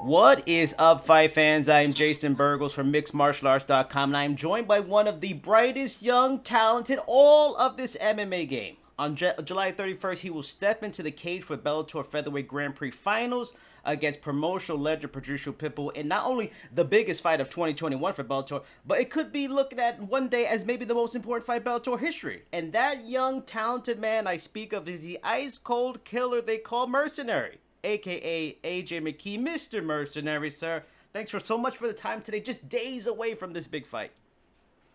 What is up, fight fans? I am Jason Burgos from MixedMartialArts.com, and I am joined by one of the brightest, young, talented, all of this MMA game. On July 31st, he will step into the cage for Bellator Featherweight Grand Prix Finals against promotional legend Patricio Pitbull in not only the biggest fight of 2021 for Bellator, but it could be looked at one day as maybe the most important fight in Bellator history. And that young, talented man I speak of is the ice-cold killer they call Mercenary, aka AJ McKee, Mr. Mercenary, sir. Thanks for so much for the time today, just days away from this big fight.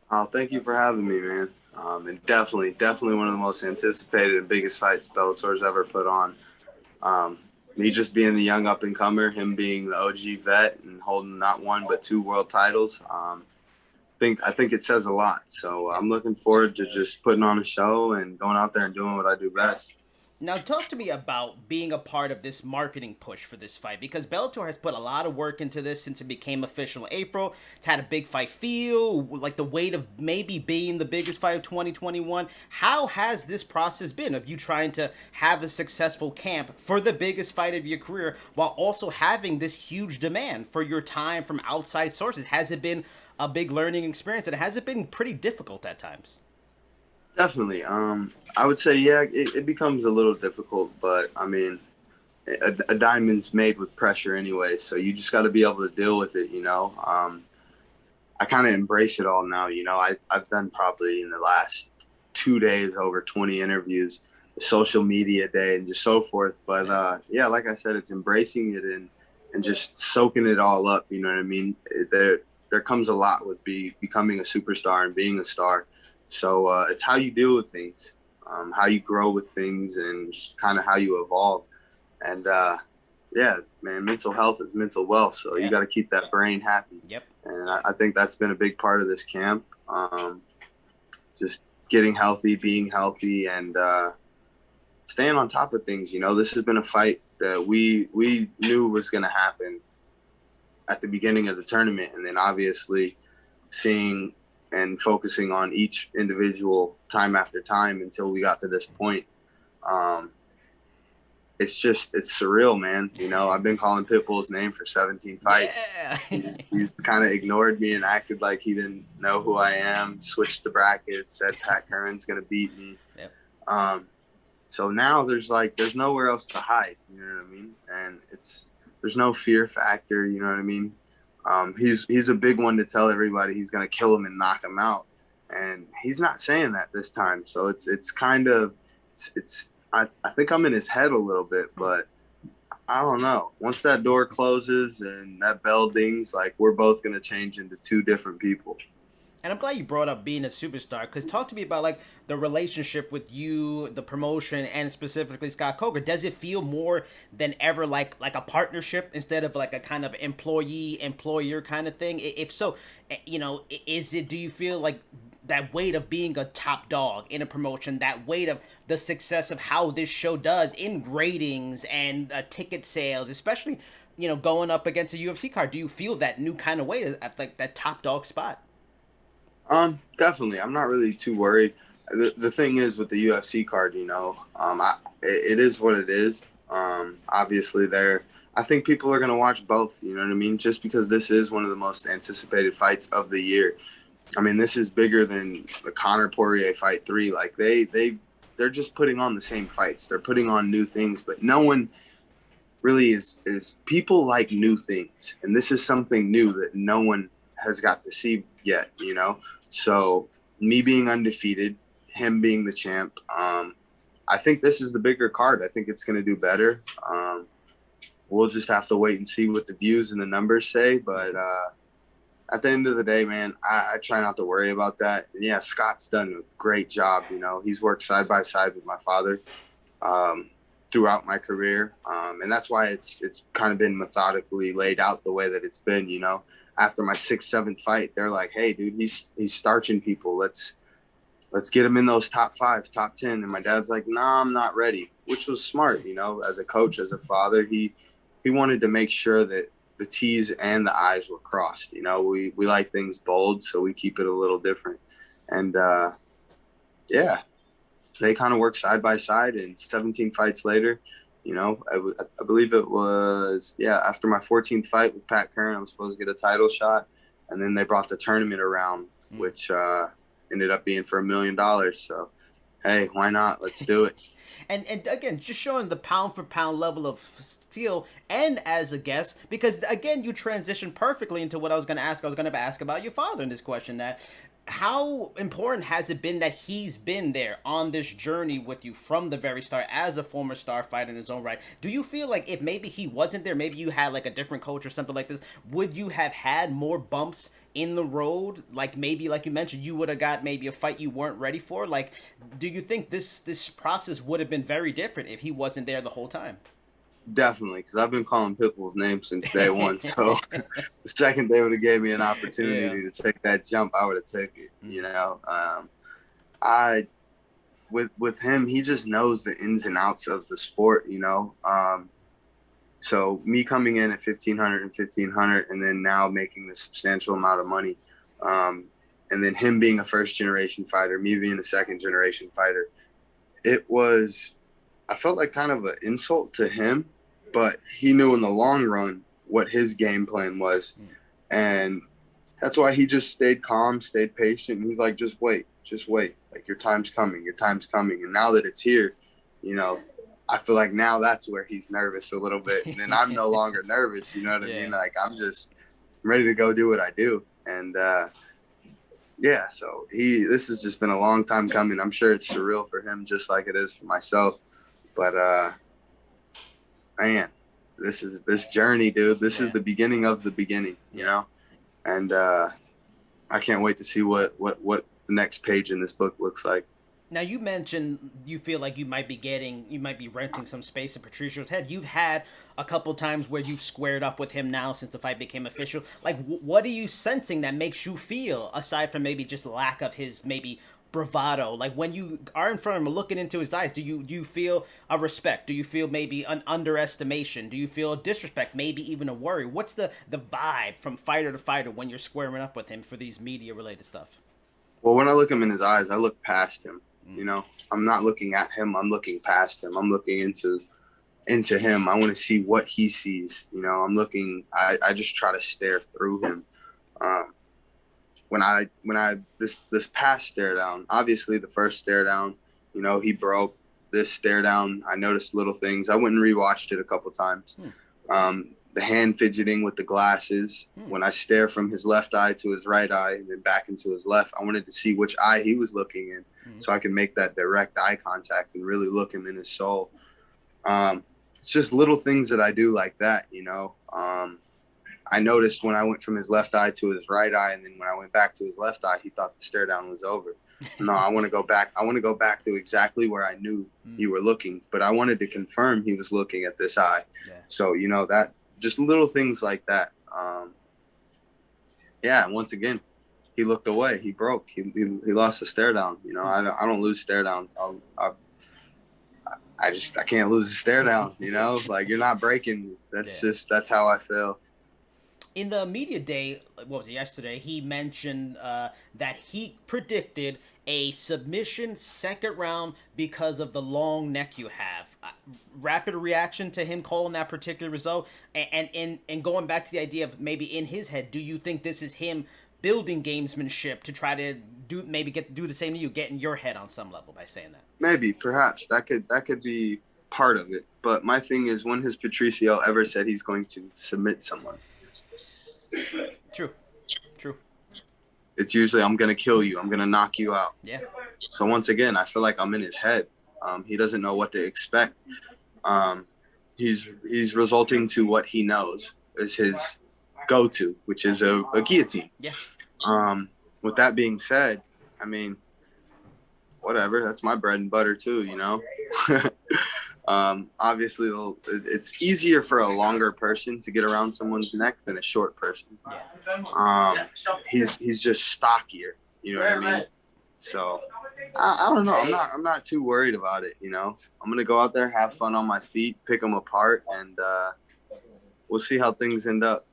Oh, thank you for having me, man. And definitely one of the most anticipated and biggest fights Bellator's ever put on. Me just being the young up-and-comer, him being the OG vet and holding not one but two world titles, I think it says a lot. So I'm looking forward to just putting on a show and going out there and doing what I do best. Now, talk to me about being a part of this marketing push for this fight, because Bellator has put a lot of work into this since it became official in April. It's had a big fight feel, like the weight of maybe being the biggest fight of 2021. How has this process been of you trying to have a successful camp for the biggest fight of your career while also having this huge demand for your time from outside sources? Has it been a big learning experience, and has it been pretty difficult at times? Definitely. I would say, yeah, it becomes a little difficult, but I mean, a diamond's made with pressure anyway, so you just got to be able to deal with it, you know. I kind of embrace it all now, you know. I've done probably in the last 2 days over 20 interviews, social media day, and just so forth. But yeah, like I said, it's embracing it and just soaking it all up. You know what I mean? There comes a lot with becoming a superstar and being a star. So it's how you deal with things, how you grow with things, and just kind of how you evolve. And yeah, man, mental health is mental wealth. So you got to keep that brain happy. Yep. And I think that's been a big part of this camp. Just getting healthy, being healthy, and staying on top of things. You know, this has been a fight that we knew was going to happen at the beginning of the tournament. And then obviously seeing and focusing on each individual time after time until we got to this point. It's surreal, man. You know, I've been calling Pitbull's name for 17 fights. Yeah. He's kind of ignored me and acted like he didn't know who I am, switched the brackets, said Pat Curran's going to beat me. Yep. So now there's nowhere else to hide, you know what I mean? And there's no fear factor, you know what I mean? He's a big one to tell everybody he's going to kill him and knock him out. And he's not saying that this time. So I think I'm in his head a little bit, but I don't know. Once that door closes and that bell dings, like, we're both going to change into two different people. And I'm glad you brought up being a superstar, because talk to me about like the relationship with you, the promotion, and specifically Scott Coker. Does it feel more than ever like a partnership instead of like a kind of employee-employer kind of thing? If so, you know, do you feel like that weight of being a top dog in a promotion, that weight of the success of how this show does in ratings and ticket sales, especially, you know, going up against a UFC card, do you feel that new kind of weight at like that top dog spot? Definitely. I'm not really too worried. The thing is with the UFC card, you know, it is what it is. Obviously I think people are going to watch both, you know what I mean? Just because this is one of the most anticipated fights of the year. I mean, this is bigger than the Conor Poirier fight 3. Like they're just putting on the same fights. They're putting on new things, but no one really is people like new things. And this is something new that no one has got to see yet, you know? So me being undefeated, him being the champ, I think this is the bigger card. I think it's going to do better. We'll just have to wait and see what the views and the numbers say. But at the end of the day, man, I try not to worry about that. And yeah, Scott's done a great job. You know, he's worked side by side with my father throughout my career. And that's why it's kind of been methodically laid out the way that it's been, you know. After my 6th, 7th fight, they're like, hey, dude, he's starching people. Let's get him in those top 5, top 10. And my dad's like, nah, I'm not ready, which was smart, you know. As a coach, as a father, he wanted to make sure that the T's and the I's were crossed. You know, we like things bold, so we keep it a little different. And yeah, they kind of work side by side. And 17 fights later, You know, I believe it was, yeah, after my 14th fight with Pat Curran, I was supposed to get a title shot. And then they brought the tournament around, which ended up being for $1 million. So, hey, why not? Let's do it. And again, just showing the pound for pound level of steel, and as a guest, because again, you transitioned perfectly into what I was going to ask. I was going to ask about your father in this question. That how important has it been that he's been there on this journey with you from the very start as a former star fighter in his own right? Do you feel like if maybe he wasn't there, maybe you had like a different coach or something like this, would you have had more bumps in the road? Like maybe, like you mentioned, you would have got maybe a fight you weren't ready for. Like, do you think this process would have been very different if he wasn't there the whole time? Definitely, because I've been calling Pitbull's name since day one. So the second they would have gave me an opportunity to take that jump, I would have taken it. You know, I with him, he just knows the ins and outs of the sport. You know, so me coming in at 1,500 and 1,500, and then now making this substantial amount of money, and then him being a first generation fighter, me being a second generation fighter, I felt like kind of an insult to him, but he knew in the long run what his game plan was. And that's why he just stayed calm, stayed patient. And he's like, just wait. Like, your time's coming. And now that it's here, you know, I feel like now that's where he's nervous a little bit. And then I'm no longer nervous. You know what I mean? Like, I'm ready to go do what I do. And, so this has just been a long time coming. I'm sure it's surreal for him, just like it is for myself. But, man, this journey, dude, this is the beginning of the beginning, you know? And I can't wait to see what the next page in this book looks like. Now, you mentioned you feel like you might be renting some space in Patricio's head. You've had a couple times where you've squared up with him now since the fight became official. Like, what are you sensing that makes you feel, aside from maybe just lack of his maybe bravado? Like, when you are in front of him looking into his eyes, do you feel a respect? Do you feel maybe an underestimation? Do you feel a disrespect, maybe even a worry? What's the vibe from fighter to fighter when you're squaring up with him for these media related stuff? Well, when I look him in his eyes, I look past him. You know, I'm not looking at him. I'm looking past him. I'm looking into him. I want to see what he sees. You know, I just try to stare through him. When I this past stare down, obviously the first stare down, you know, he broke. This stare down, I noticed little things. I went and rewatched it a couple times. The hand fidgeting with the glasses. When I stare from his left eye to his right eye and then back into his left, I wanted to see which eye he was looking in so I could make that direct eye contact and really look him in his soul. It's just little things that I do like that, you know. I noticed when I went from his left eye to his right eye, and then when I went back to his left eye, he thought the stare down was over. No, I want to go back. I want to go back to exactly where I knew you were looking, but I wanted to confirm he was looking at this eye. So, you know, that just little things like that. Once again, he looked away. He broke. He lost the stare down. You know, I don't lose stare downs. I can't lose a stare down. You know, like, you're not breaking me. That's how I feel. In the media day, what was it, yesterday, he mentioned that he predicted a submission second round because of the long neck you have. Rapid reaction to him calling that particular result, and going back to the idea of maybe in his head, do you think this is him building gamesmanship to try to do the same to you, get in your head on some level by saying that? Maybe, perhaps that could be part of it. But my thing is, when has Patricio ever said he's going to submit someone? True. It's usually, I'm going to kill you. I'm going to knock you out. Yeah. So once again, I feel like I'm in his head. He doesn't know what to expect. He's resulting to what he knows is his go-to, which is a guillotine. Yeah. With that being said, I mean, whatever. That's my bread and butter too, you know. Obviously, it's easier for a longer person to get around someone's neck than a short person. Yeah. He's just stockier, you know what I mean? So I don't know. I'm not too worried about it, you know. I'm gonna go out there, have fun on my feet, pick them apart, and we'll see how things end up.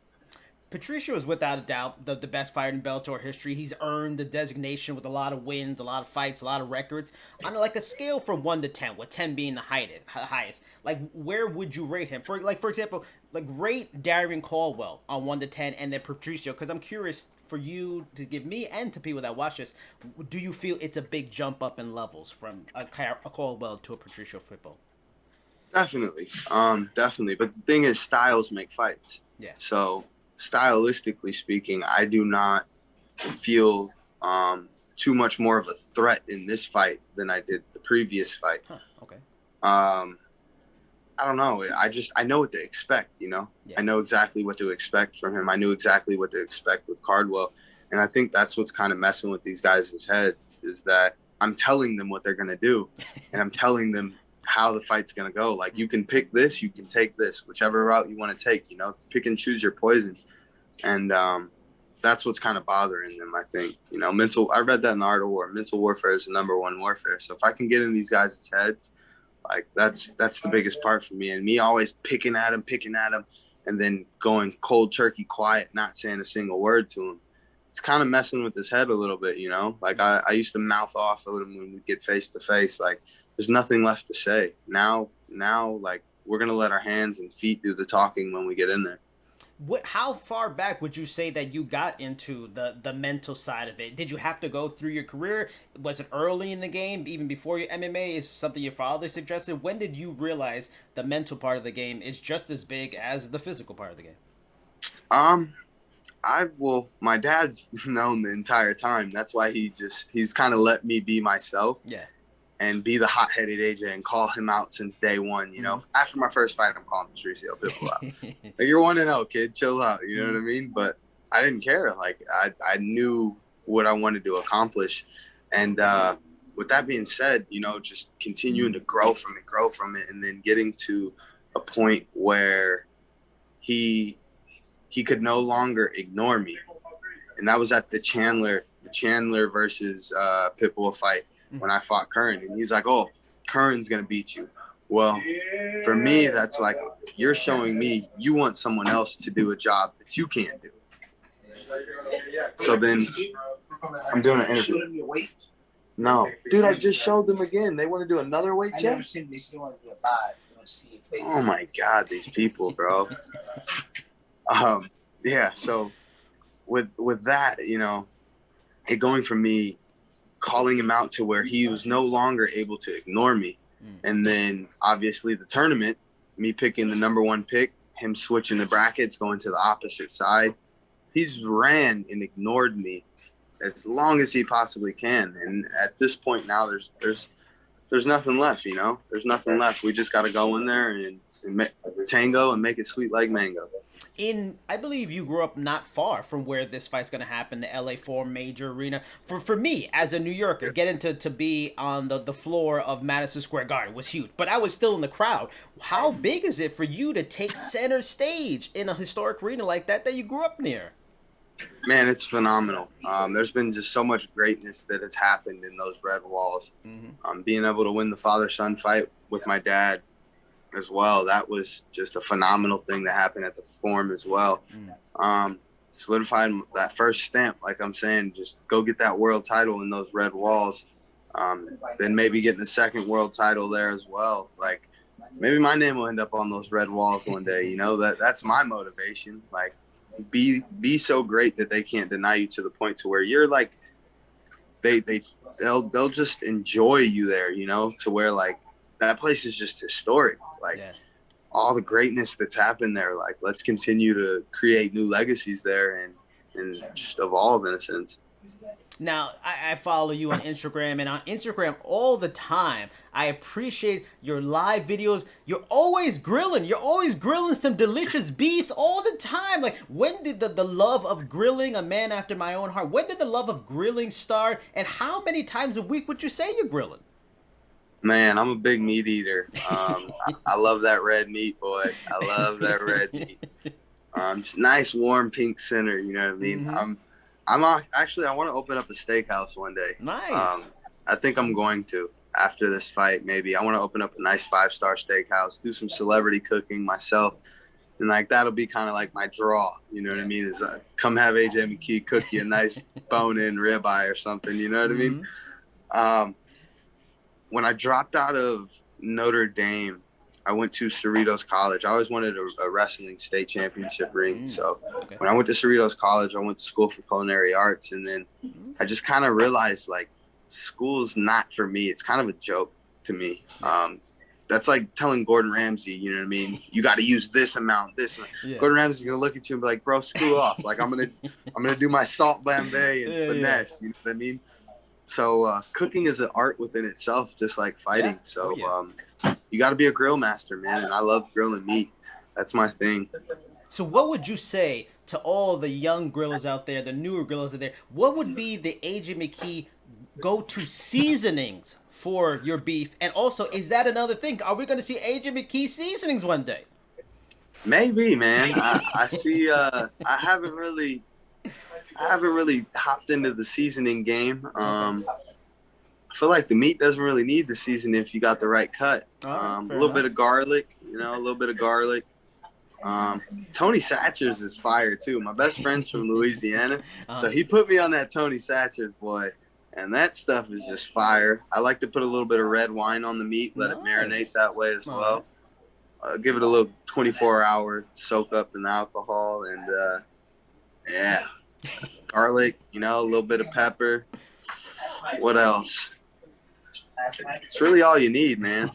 Patricio is without a doubt the best fighter in Bellator history. He's earned the designation with a lot of wins, a lot of fights, a lot of records. On like a scale from 1 to 10, with 10 being the highest, like where would you rate him? For example, like rate Darren Caldwell on 1 to 10, and then Patricio. Because I'm curious for you to give me and to people that watch this, do you feel it's a big jump up in levels from a Caldwell to a Patricio Pitbull? Definitely, definitely. But the thing is, styles make fights. Yeah. So stylistically speaking, I do not feel too much more of a threat in this fight than I did the previous fight. Huh, okay. I don't know. I know what to expect, you know? Yeah. I know exactly what to expect from him. I knew exactly what to expect with Cardwell. And I think that's what's kind of messing with these guys' heads, is that I'm telling them what they're going to do. And I'm telling them how the fight's going to go. Like, you can pick this, you can take this, whichever route you want to take, you know, pick and choose your poison. And that's what's kind of bothering them, I think. You know, I read that in The Art of War. Mental warfare is the #1 warfare. So if I can get in these guys' heads, like, that's the biggest part for me. And me always picking at him, and then going cold turkey, quiet, not saying a single word to him. It's kind of messing with his head a little bit, you know? Like, I used to mouth off at him when we get face to face. Like, there's nothing left to say. Now, like, we're going to let our hands and feet do the talking when we get in there. How far back would you say that you got into the mental side of it? Did you have to go through your career? Was it early in the game, even before your MMA? Is something your father suggested? When did you realize the mental part of the game is just as big as the physical part of the game? My dad's known the entire time. That's why he's kind of let me be myself. Yeah. And be the hot-headed AJ and call him out since day one. You know, after my first fight, I'm calling Patricio Pitbull out. Like, you're 1-0, kid. Chill out. You know what I mean? But I didn't care. Like, I knew what I wanted to accomplish. And with that being said, you know, just continuing to grow from it, and then getting to a point where he could no longer ignore me. And that was at the Chandler versus Pitbull fight. When I fought Curran, and he's like, "Oh, Curran's gonna beat you." Well, for me, that's like, you're showing me you want someone else to do a job that you can't do. So then I'm doing an interview. No, dude, I just showed them again. They want to do another weight check. Oh my God, these people, bro. Yeah. So with that, you know, it going from me calling him out to where he was no longer able to ignore me. And then obviously the tournament, me picking the #1 pick, him switching the brackets, going to the opposite side. He's ran and ignored me as long as he possibly can. And at this point now, there's nothing left, you know? There's nothing left. We just got to go in there and tango and make it sweet like mango. I believe you grew up not far from where this fight's going to happen, the LA Forum Major Arena. For me, as a New Yorker, getting to be on the floor of Madison Square Garden was huge. But I was still in the crowd. How big is it for you to take center stage in a historic arena like that you grew up near? Man, it's phenomenal. There's been just so much greatness that has happened in those red walls. Being able to win the father-son fight with my dad as well, that was just a phenomenal thing that happened at the Forum as well. Solidified that first stamp, like I'm saying, just go get that world title in those red walls. Then maybe getting the second world title there as well. Like, maybe my name will end up on those red walls one day, you know? That's my motivation. Like, be so great that they can't deny you, to the point to where you're like, they'll just enjoy you there, you know, to where, like, that place is just historic. Like, all the greatness that's happened there, like, let's continue to create new legacies there and just evolve in a sense. Now, I follow you on Instagram, and on Instagram all the time, I appreciate your live videos. You're always grilling. You're always grilling some delicious beefs all the time. Like, when did the love of grilling, a man after my own heart, when did the love of grilling start, and how many times a week would you say you're grilling? Man, I'm a big meat eater. I love that red meat, boy. I love that red meat. Just nice, warm, pink center, you know what I mean? I want to open up a steakhouse one day. Nice. I think I'm going to, after this fight, maybe. I want to open up a nice 5-star steakhouse, do some celebrity cooking myself, And like that'll be kind of like my draw, you know what I mean? Is come have AJ McKee cook you a nice bone-in ribeye or something, you know what I mean? When I dropped out of Notre Dame, I went to Cerritos College. I always wanted a wrestling state championship ring. So when I went to Cerritos College, I went to school for culinary arts, and then I just kind of realized like school's not for me. It's kind of a joke to me. That's like telling Gordon Ramsay, you know what I mean? You got to use this amount, this amount. Yeah. Gordon Ramsay's gonna look at you and be like, "Bro, screw off! Like I'm gonna do my salt Bombay and finesse." You know what I mean? So cooking is an art within itself, just like fighting. Yeah. So you got to be a grill master, man. And I love grilling meat. That's my thing. So what would you say to all the young grillers out there, the newer grillers out there? What would be the AJ McKee go-to seasonings for your beef? And also, is that another thing? Are we going to see AJ McKee seasonings one day? Maybe, man. I see. I haven't really hopped into the seasoning game. I feel like the meat doesn't really need the seasoning if you got the right cut. A little bit of garlic, you know, a little bit of garlic. Tony Satchers is fire too. My best friend's from Louisiana, so he put me on that Tony Satchers, boy. And that stuff is just fire. I like to put a little bit of red wine on the meat, let it marinate that way as well. Give it a little 24-hour soak up in the alcohol, and yeah, garlic, you know, a little bit of pepper. What else? It's really all you need, man.